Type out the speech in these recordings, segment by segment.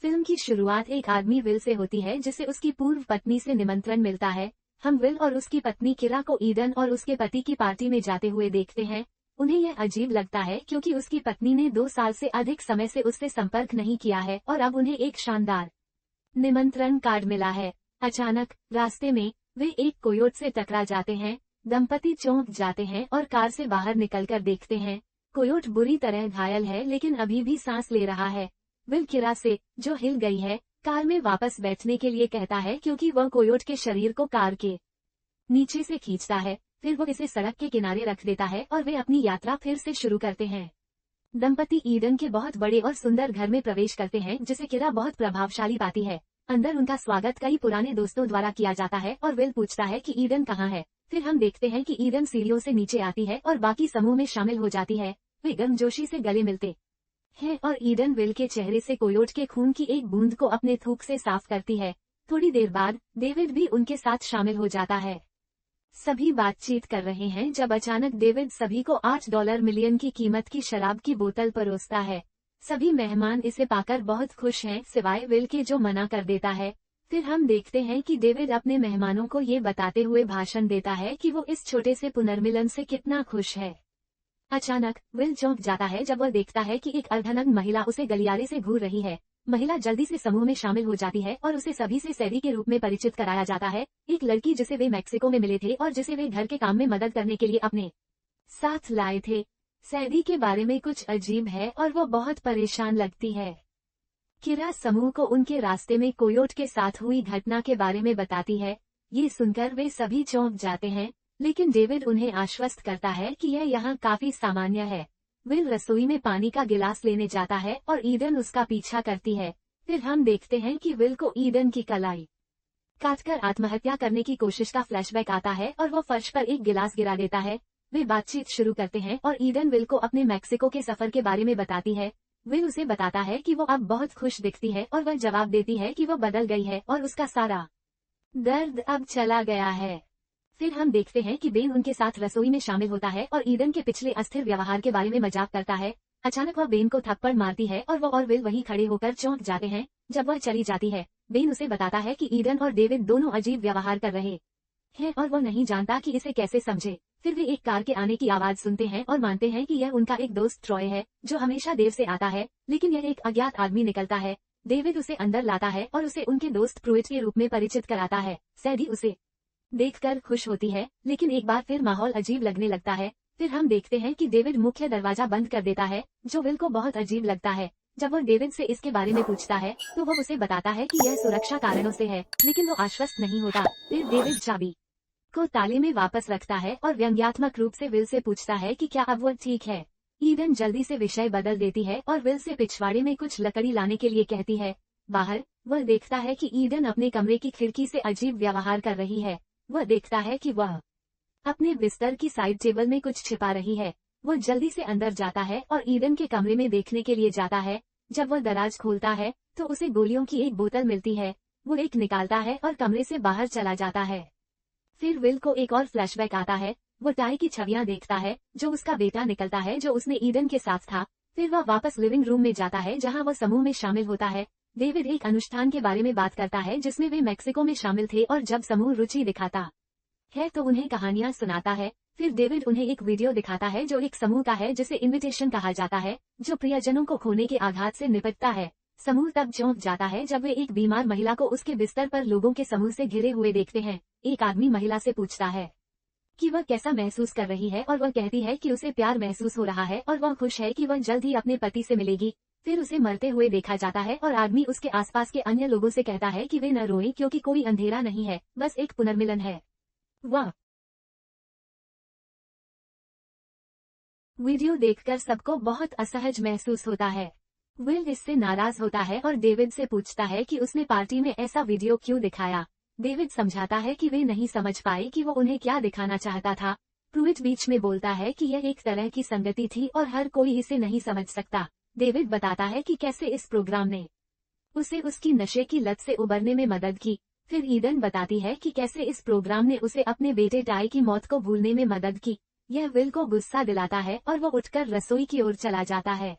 Film की शुरुआत एक आदमी विल से होती है जिसे उसकी पूर्व पत्नी से निमंत्रण मिलता है। हम विल और उसकी पत्नी किरा को ईडन और उसके पति की पार्टी में जाते हुए देखते हैं। उन्हें यह अजीब लगता है क्योंकि उसकी पत्नी ने 2 साल से अधिक समय से उससे संपर्क नहीं किया है और अब उन्हें एक शानदार निमंत्रण कार्ड मिला है। अचानक रास्ते में वे एक कोयोट से टकरा जाते हैं। दंपति चौंक जाते हैं और कार से बाहर निकलकर देखते हैं। कोयोट बुरी तरह घायल है लेकिन अभी भी सांस ले रहा है। विल किरा से, जो हिल गई है, कार में वापस बैठने के लिए कहता है क्योंकि वह कोयोट के शरीर को कार के नीचे से खींचता है। फिर वो इसे सड़क के किनारे रख देता है और वे अपनी यात्रा फिर से शुरू करते हैं। दंपति ईडन के बहुत बड़े और सुंदर घर में प्रवेश करते हैं जिसे किरा बहुत प्रभावशाली पाती है। अंदर उनका स्वागत कई पुराने दोस्तों द्वारा किया जाता है और विल पूछता है कि ईडन कहाँ है। फिर हम देखते हैं कि ईडन सीढ़ियों से नीचे आती है और बाकी समूह में शामिल हो जाती है। वे गर्मजोशी से गले मिलते हैं और ईडन विल के चेहरे से कोयोट के खून की एक बूंद को अपने थूक से साफ करती है। थोड़ी देर बाद डेविड भी उनके साथ शामिल हो जाता है। सभी बातचीत कर रहे हैं जब अचानक डेविड सभी को $8 मिलियन की कीमत की शराब की बोतल परोसता है। सभी मेहमान इसे पाकर बहुत खुश हैं सिवाय विल के, जो मना कर देता है। फिर हम देखते हैं कि डेविड अपने मेहमानों को ये बताते हुए भाषण देता है कि वो इस छोटे से पुनर्मिलन से कितना खुश है। अचानक विल चौंक जाता है जब वह देखता है कि एक अर्धनग्न महिला उसे गलियारे से घूर रही है। महिला जल्दी से समूह में शामिल हो जाती है और उसे सभी से सैडी के रूप में परिचित कराया जाता है, एक लड़की जिसे वे मैक्सिको में मिले थे और जिसे वे घर के काम में मदद करने के लिए अपने साथ लाए थे। सैडी के बारे में कुछ अजीब है और वो बहुत परेशान लगती है। किरा समूह को उनके रास्ते में कोयोट के साथ हुई घटना के बारे में बताती है। ये सुनकर वे सभी चौंक जाते हैं, लेकिन डेविड उन्हें आश्वस्त करता है कि यह यहाँ काफी सामान्य है। विल रसोई में पानी का गिलास लेने जाता है और ईडन उसका पीछा करती है। फिर हम देखते हैं कि विल को ईडन की कलाई काटकर आत्महत्या करने की कोशिश का फ्लैशबैक आता है और वो फर्श पर एक गिलास गिरा देता है। वे बातचीत शुरू करते हैं और ईडन विल को अपने मैक्सिको के सफर के बारे में बताती है। विल उसे बताता है कि वो अब बहुत खुश दिखती है और वह जवाब देती है कि वो बदल गई है और उसका सारा दर्द अब चला गया है। फिर हम देखते हैं कि बेन उनके साथ रसोई में शामिल होता है और ईडन के पिछले अस्थिर व्यवहार के बारे में मजाक करता है। अचानक वह बेन को थप्पड़ मारती है और वो और विल वहीं खड़े होकर चौंक जाते हैं। जब वह चली जाती है, बेन उसे बताता है कि ईडन और डेविड दोनों अजीब व्यवहार कर रहे हैं और वो नहीं जानता कि इसे कैसे समझे। फिर वे एक कार के आने की आवाज सुनते हैं और मानते हैं कि यह उनका एक दोस्त ट्रॉय है, जो हमेशा देर से आता है, लेकिन यह एक अज्ञात आदमी निकलता है। डेविड उसे अंदर लाता है और उसे उनके दोस्त प्रूइट के रूप में परिचित कराता है। सैडी उसे देखकर खुश होती है, लेकिन एक बार फिर माहौल अजीब लगने लगता है। फिर हम देखते हैं कि डेविड मुख्य दरवाजा बंद कर देता है, जो विल को बहुत अजीब लगता है। जब वो डेविड से इसके बारे में पूछता है तो वो उसे बताता है कि यह सुरक्षा कारणों से है, लेकिन वो आश्वस्त नहीं होता। फिर डेविड चाबी को ताले में वापस रखता है और व्यंग्यात्मक रूप से विल से पूछता है कि क्या अब वो ठीक है। ईडन जल्दी से विषय बदल देती है और विल से पिछवाड़े में कुछ लकड़ी लाने के लिए कहती है। बाहर वह देखता है कि ईडन अपने कमरे की खिड़की से अजीब व्यवहार कर रही है। वह देखता है कि वह अपने बिस्तर की साइड टेबल में कुछ छिपा रही है। वो जल्दी से अंदर जाता है और ईडन के कमरे में देखने के लिए जाता है। जब वह दराज खोलता है तो उसे गोलियों की एक बोतल मिलती है। वो एक निकालता है और कमरे से बाहर चला जाता है। फिर विल को एक और फ्लैशबैक आता है। वो टाई की छवियां देखता है, जो उसका बेटा निकलता है जो उसने ईडन के साथ था। फिर वह वापस लिविंग रूम में जाता है जहाँ वह समूह में शामिल होता है। डेविड एक अनुष्ठान के बारे में बात करता है जिसमें वे मैक्सिको में शामिल थे और जब समूह रुचि दिखाता है तो उन्हें कहानियां सुनाता है। फिर डेविड उन्हें एक वीडियो दिखाता है जो एक समूह का है जिसे इनविटेशन कहा जाता है, जो प्रियजनों को खोने के आघात से निपटता है। समूह तब चौंक जाता है जब वे एक बीमार महिला को उसके बिस्तर पर लोगों के समूह से घिरे हुए देखते हैं। एक आदमी महिला से पूछता है कि वह कैसा महसूस कर रही है और वह कहती है कि उसे प्यार महसूस हो रहा है और वह खुश है कि वह जल्द ही अपने पति से मिलेगी। फिर उसे मरते हुए देखा जाता है और आदमी उसके आसपास के अन्य लोगों से कहता है कि वे न रोएं क्योंकि कोई अंधेरा नहीं है, बस एक पुनर्मिलन है। वह वीडियो देखकर सबको बहुत असहज महसूस होता है। विल इससे नाराज होता है और डेविड से पूछता है कि उसने पार्टी में ऐसा वीडियो क्यों दिखाया। डेविड समझाता है कि वे नहीं समझ पाए कि वो उन्हें क्या दिखाना चाहता था। प्रूइट बीच में बोलता है कि यह एक तरह की संगति थी और हर कोई इसे नहीं समझ सकता। डेविड बताता है कि कैसे इस प्रोग्राम ने उसे उसकी नशे की लत से उबरने में मदद की। फिर ईडन बताती है कि कैसे इस प्रोग्राम ने उसे अपने बेटे टाई की मौत को भूलने में मदद की। यह विल को गुस्सा दिलाता है और वो उठकर रसोई की ओर चला जाता है।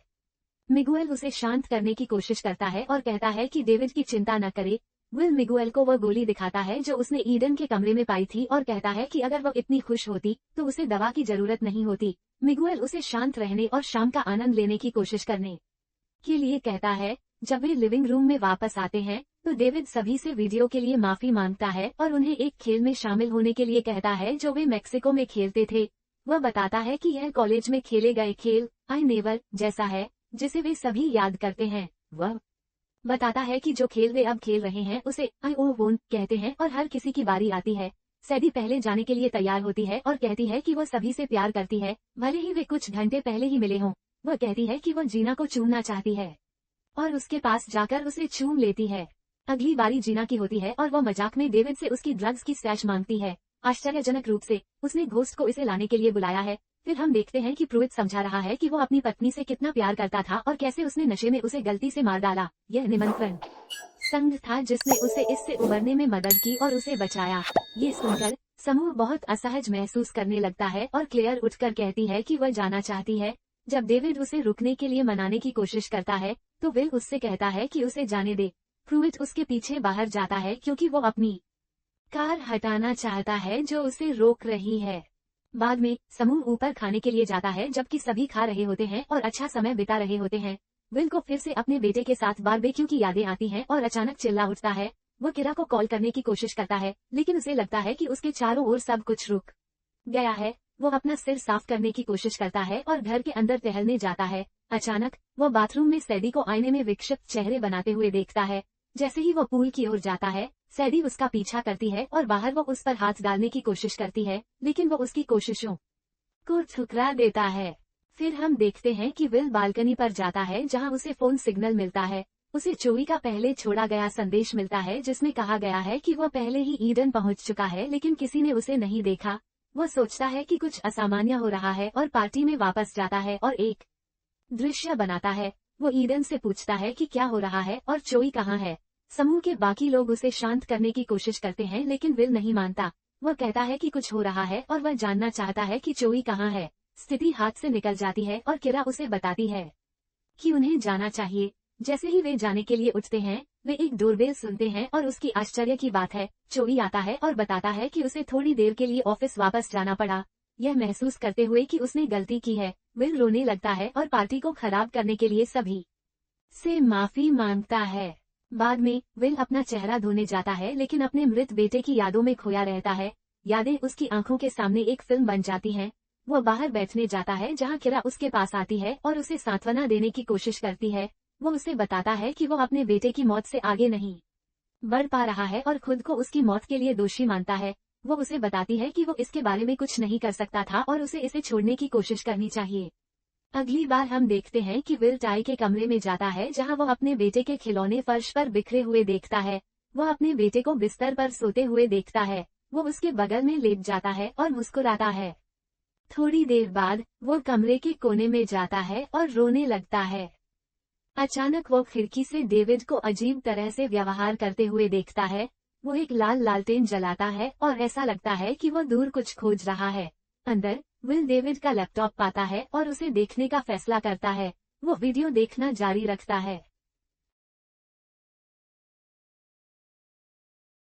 मिगुएल उसे शांत करने की कोशिश करता है और कहता है कि डेविड की चिंता न करे। विल मिगुएल को वह गोली दिखाता है जो उसने ईडन के कमरे में पाई थी और कहता है कि अगर वह इतनी खुश होती तो उसे दवा की जरूरत नहीं होती। मिगुएल उसे शांत रहने और शाम का आनंद लेने की कोशिश करने के लिए कहता है। जब वे लिविंग रूम में वापस आते हैं तो डेविड सभी से वीडियो के लिए माफी मांगता है और उन्हें एक खेल में शामिल होने के लिए कहता है जो वे मेक्सिको में खेलते थे। वह बताता है कि यह कॉलेज में खेले गए खेल आई नेवर जैसा है जिसे वे सभी याद करते हैं। वह बताता है कि जो खेल वे अब खेल रहे हैं उसे आई ओ वोंट कहते हैं और हर किसी की बारी आती है। सैडी पहले जाने के लिए तैयार होती है और कहती है कि वह सभी से प्यार करती है, भले ही वे कुछ घंटे पहले ही मिले हों। वह कहती है कि वह जीना को चूमना चाहती है और उसके पास जाकर उसे चूम लेती है। अगली बारी जीना की होती है और वह मजाक में डेविड से उसकी ड्रग्स की स्टैश मांगती है। आश्चर्यजनक रूप से उसने घोस्ट को इसे लाने के लिए बुलाया है। फिर हम देखते हैं कि प्रूइट समझा रहा है कि वो अपनी पत्नी से कितना प्यार करता था और कैसे उसने नशे में उसे गलती से मार डाला। यह निमंत्रण संघ था जिसने उसे इससे उबरने में मदद की और उसे बचाया। ये सुनकर समूह बहुत असहज महसूस करने लगता है और क्लेयर उठकर कहती है कि वह जाना चाहती है। जब डेविड उसे रुकने के लिए मनाने की कोशिश करता है तो विल उससे कहता है कि उसे जाने दे। प्रूइट उसके पीछे बाहर जाता है क्योंकि वो अपनी कार हटाना चाहता है जो उसे रोक रही है। बाद में समूह ऊपर खाने के लिए जाता है जबकि सभी खा रहे होते हैं और अच्छा समय बिता रहे होते हैं। विल को फिर से अपने बेटे के साथ बारबेक्यू की यादें आती हैं और अचानक चिल्ला उठता है। वो किरा को कॉल करने की कोशिश करता है लेकिन उसे लगता है कि उसके चारों ओर सब कुछ रुक गया है। वो अपना सिर साफ करने की कोशिश करता है और घर के अंदर टहलने जाता है। अचानक वो बाथरूम में सैडी को आईने में विक्षिप्त चेहरे बनाते हुए देखता है। जैसे ही वो पूल की ओर जाता है सैडी उसका पीछा करती है और बाहर वो उस पर हाथ डालने की कोशिश करती है लेकिन वो उसकी कोशिशों को ठुकरा देता है। फिर हम देखते हैं कि विल बालकनी पर जाता है जहां उसे फोन सिग्नल मिलता है। उसे चोरी का पहले छोड़ा गया संदेश मिलता है जिसमें कहा गया है कि वह पहले ही ईडन पहुंच चुका है लेकिन किसी ने उसे नहीं देखा। वह सोचता है कि कुछ असामान्य हो रहा है और पार्टी में वापस जाता है और एक दृश्य बनाता है। वो ईडन से पूछता है कि क्या हो रहा है और चोई कहाँ है। समूह के बाकी लोग उसे शांत करने की कोशिश करते हैं लेकिन विल नहीं मानता। वह कहता है कि कुछ हो रहा है और वह जानना चाहता है कि चोई कहाँ है। स्थिति हाथ से निकल जाती है और किरा उसे बताती है कि उन्हें जाना चाहिए। जैसे ही वे जाने के लिए उठते हैं वे एक डोरबेल सुनते हैं और उसकी आश्चर्य की बात है चोई आता है और बताता है कि उसे थोड़ी देर के लिए ऑफिस वापस जाना पड़ा। यह महसूस करते हुए कि उसने गलती की है विल रोने लगता है और पार्टी को खराब करने के लिए सभी से माफी मांगता है। बाद में विल अपना चेहरा धोने जाता है लेकिन अपने मृत बेटे की यादों में खोया रहता है। यादें उसकी आंखों के सामने एक फिल्म बन जाती हैं। वह बाहर बैठने जाता है जहां किरा उसके पास आती है और उसे सांत्वना देने की कोशिश करती है। वो उसे बताता है कि वो अपने बेटे की मौत से आगे नहीं बढ़ पा रहा है और खुद को उसकी मौत के लिए दोषी मानता है। वो उसे बताती है कि वो इसके बारे में कुछ नहीं कर सकता था और उसे इसे छोड़ने की कोशिश करनी चाहिए। अगली बार हम देखते हैं कि विल टाई के कमरे में जाता है जहां वो अपने बेटे के खिलौने फर्श पर बिखरे हुए देखता है। वह अपने बेटे को बिस्तर पर सोते हुए देखता है। वो उसके बगल में लेट जाता है और मुस्कुराता है। थोड़ी देर बाद वो कमरे के कोने में जाता है और रोने लगता है। अचानक वो खिड़की से डेविड को अजीब तरह से व्यवहार करते हुए देखता है। वो एक लाल लालटेन जलाता है और ऐसा लगता है कि वो दूर कुछ खोज रहा है। अंदर विल डेविड का लैपटॉप पाता है और उसे देखने का फैसला करता है। वो वीडियो देखना जारी रखता है।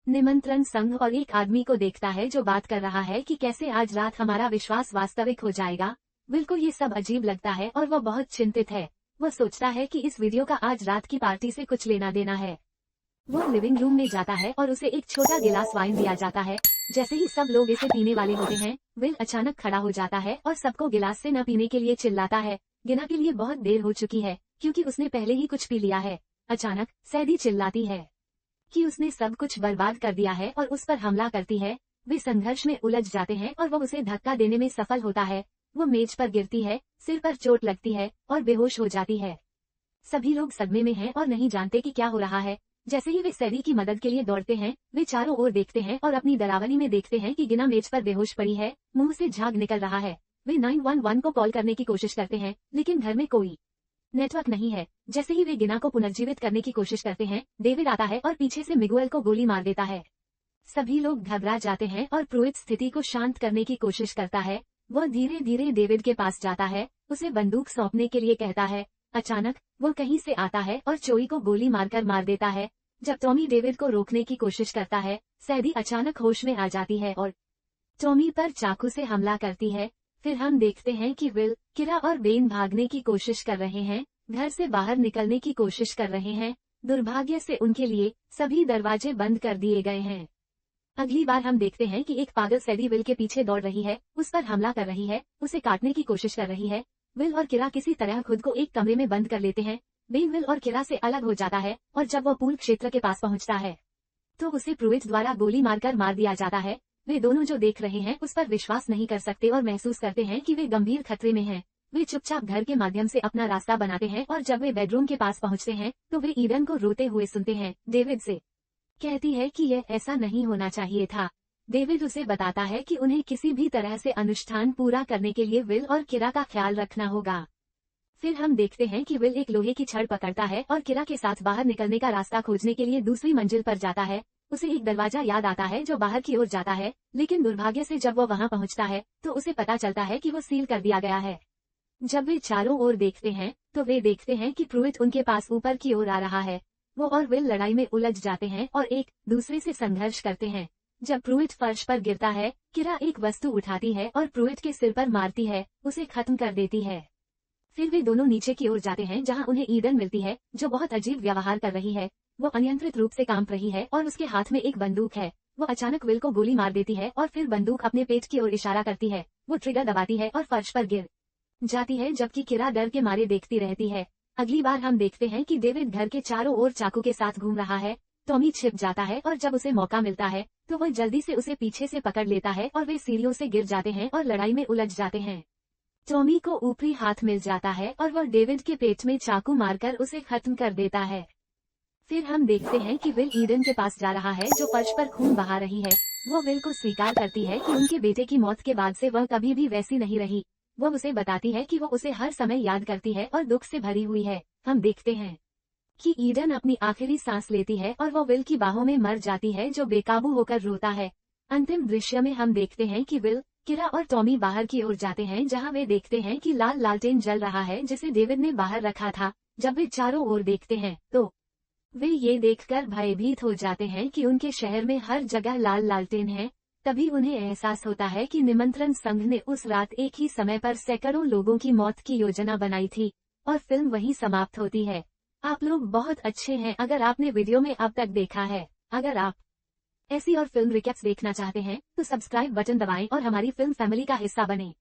निमंत्रण संघ और एक आदमी को देखता है जो बात कर रहा है कि कैसे आज रात हमारा विश्वास वास्तविक हो जाएगा। विल को ये सब अजीब लगता है और वह बहुत चिंतित है। वह सोचता है कि इस वीडियो का आज रात की पार्टी से कुछ लेना देना है। वो लिविंग रूम में जाता है और उसे एक छोटा गिलास वाइन दिया जाता है। जैसे ही सब लोग इसे पीने वाले होते हैं विल अचानक खड़ा हो जाता है और सबको गिलास से न पीने के लिए चिल्लाता है। गिना के लिए बहुत देर हो चुकी है क्योंकि उसने पहले ही कुछ पी लिया है। अचानक सैडी चिल्लाती है कि उसने सब कुछ बर्बाद कर दिया है और उस पर हमला करती है। वे संघर्ष में उलझ जाते हैं और वो उसे धक्का देने में सफल होता है। वो मेज पर गिरती है, सिर पर चोट लगती है और बेहोश हो जाती है। सभी लोग सदमे में हैं और नहीं जानते कि क्या हो रहा है। जैसे ही वे सैडी की मदद के लिए दौड़ते हैं वे चारों ओर देखते हैं और अपनी डरावनी में देखते हैं कि गिना मेज पर बेहोश पड़ी है, मुंह से झाग निकल रहा है। वे 911 को कॉल करने की कोशिश करते हैं लेकिन घर में कोई नेटवर्क नहीं है। जैसे ही वे गिना को पुनर्जीवित करने की कोशिश करते हैं डेविड आता है और पीछे से मिगुएल को गोली मार देता है। सभी लोग घबरा जाते हैं और प्रूइट स्थिति को शांत करने की कोशिश करता है। वह धीरे धीरे डेविड के पास जाता है, उसे बंदूक सौंपने के लिए कहता है। अचानक वो कहीं से आता है और जोई को गोली मारकर मार देता है। जब टॉमी डेविड को रोकने की कोशिश करता है, सैडी अचानक होश में आ जाती है और टॉमी पर चाकू से हमला करती है। फिर हम देखते हैं कि विल, किरा और बेन भागने की कोशिश कर रहे हैं, घर से बाहर निकलने की कोशिश कर रहे हैं। दुर्भाग्य से उनके लिए सभी दरवाजे बंद कर दिए गए हैं। अगली बार हम देखते हैं कि एक पागल सैडी विल के पीछे दौड़ रही है, उस पर हमला कर रही है, उसे काटने की कोशिश कर रही है। विल और किरा किसी तरह खुद को एक कमरे में बंद कर लेते हैं। बेन विल और किरा से अलग हो जाता है और जब वो पूल क्षेत्र के पास पहुंचता है तो उसे प्रूइट द्वारा गोली मारकर मार दिया जाता है। वे दोनों जो देख रहे हैं उस पर विश्वास नहीं कर सकते और महसूस करते हैं कि वे गंभीर खतरे में हैं। वे चुपचाप घर के माध्यम से अपना रास्ता बनाते हैं और जब वे बेडरूम के पास पहुंचते हैं तो वे ईडन को रोते हुए सुनते हैं। डेविड से कहती है कि यह ऐसा नहीं होना चाहिए था। डेविड उसे बताता है कि उन्हें किसी भी तरह से अनुष्ठान पूरा करने के लिए विल और किरा का ख्याल रखना होगा। फिर हम देखते हैं कि विल एक लोहे की छड़ पकड़ता है और किरा के साथ बाहर निकलने का रास्ता खोजने के लिए दूसरी मंजिल पर जाता है। उसे एक दरवाजा याद आता है जो बाहर की ओर जाता है, लेकिन दुर्भाग्य से जब वो वहां पहुंचता है तो उसे पता चलता है कि वो सील कर दिया गया है। जब वे चारों ओर देखते हैं तो वे देखते हैं कि प्रूइट उनके पास ऊपर की ओर आ रहा है। वो और विल लड़ाई में उलझ जाते हैं और एक दूसरे से संघर्ष करते हैं। जब प्रूइट फर्श पर गिरता है, किरा एक वस्तु उठाती है और प्रूइट के सिर पर मारती है, उसे खत्म कर देती है। फिर वे दोनों नीचे की ओर जाते हैं जहां उन्हें ईडन मिलती है, जो बहुत अजीब व्यवहार कर रही है। वो अनियंत्रित रूप से कांप रही है और उसके हाथ में एक बंदूक है। वो अचानक विल को गोली मार देती है और फिर बंदूक अपने पेट की ओर इशारा करती है। वो ट्रिगर दबाती है और फर्श पर गिर जाती है, जबकि किरा डर के मारे देखती रहती है। अगली बार हम देखते हैं कि डेविड घर के चारों ओर चाकू के साथ घूम रहा है। टॉमी छिप जाता है और जब उसे मौका मिलता है तो वह जल्दी से उसे पीछे से पकड़ लेता है और वे सीढ़ियों से गिर जाते हैं और लड़ाई में उलझ जाते हैं। टॉमी को ऊपरी हाथ मिल जाता है और वह डेविड के पेट में चाकू मारकर उसे खत्म कर देता है। फिर हम देखते हैं कि विल ईडन के पास जा रहा है जो फर्श पर खून बहा रही है। वो विल को स्वीकार करती है कि उनके बेटे की मौत के बाद से वह कभी भी वैसी नहीं रही। वो उसे बताती है कि वो उसे हर समय याद करती है और दुख से भरी हुई है। हम देखते हैं कि ईडन अपनी आखिरी सांस लेती है और वो विल की बाहों में मर जाती है, जो बेकाबू होकर रोता है। अंतिम दृश्य में हम देखते हैं कि विल, किरा और टॉमी बाहर की ओर जाते हैं जहां वे देखते हैं कि लाल लालटेन जल रहा है जिसे डेविड ने बाहर रखा था। जब वे चारों ओर देखते हैं तो वे ये देखकर भयभीत हो जाते हैं कि उनके शहर में हर जगह लाल लालटेन है। तभी उन्हें एहसास होता है कि निमंत्रण संघ ने उस रात एक ही समय पर सैकड़ों लोगों की मौत की योजना बनाई थी और फिल्म वहीं समाप्त होती है। आप लोग बहुत अच्छे हैं अगर आपने वीडियो में अब तक देखा है। अगर आप ऐसी और फिल्म रिकैप्स देखना चाहते हैं तो सब्सक्राइब बटन दबाएं और हमारी फिल्म फैमिली का हिस्सा बनें।